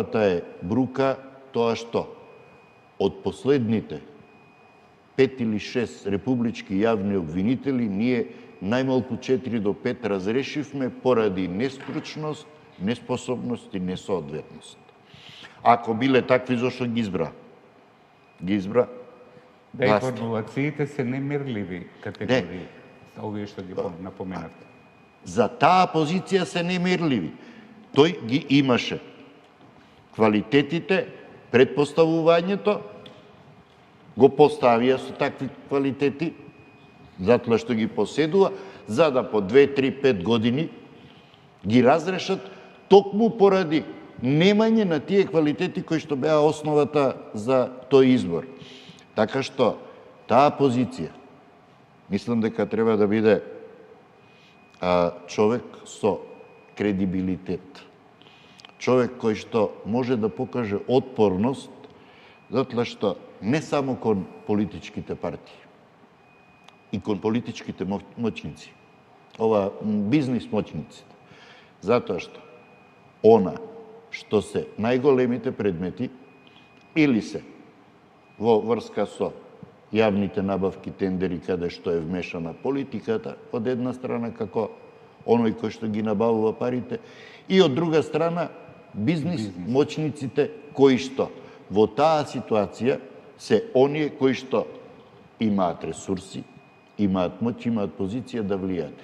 е брука тоа што од последните 5 или 6 републички јавни обвинители ние најмалку 4 до 5 разрешивме поради нестручност, неспособност и несоодветност. Ако биле такви, зошто ги избра? Ги избра Да, и власта. формулациите се немерливи категории, овие што ги напоменавте. За таа позиција се немерливи. Тој ги имаше квалитетите, предпоставувањето, го поставија со такви квалитети, затоа што ги поседува, за да по 2, 3, 5 години ги разрешат токму поради немање на тие квалитети кои што беа основата за тој избор. Така што таа позиција, мислам дека треба да биде човек со кредибилитет. Човек кој што може да покаже отпорност, затоа што не само кон политичките партии, и кон политичките моćници, ова бизнис моćниците, затоа што она што се најголемите предмети или се во врска со јавните набавки, тендери, каде што е вмешана политиката, од една страна како оној кој што ги набавува парите, и од друга страна бизнис моćниците кои што во таа ситуација се оние кои што имаат ресурси, имаат моќ, имаат позиција да влијаат.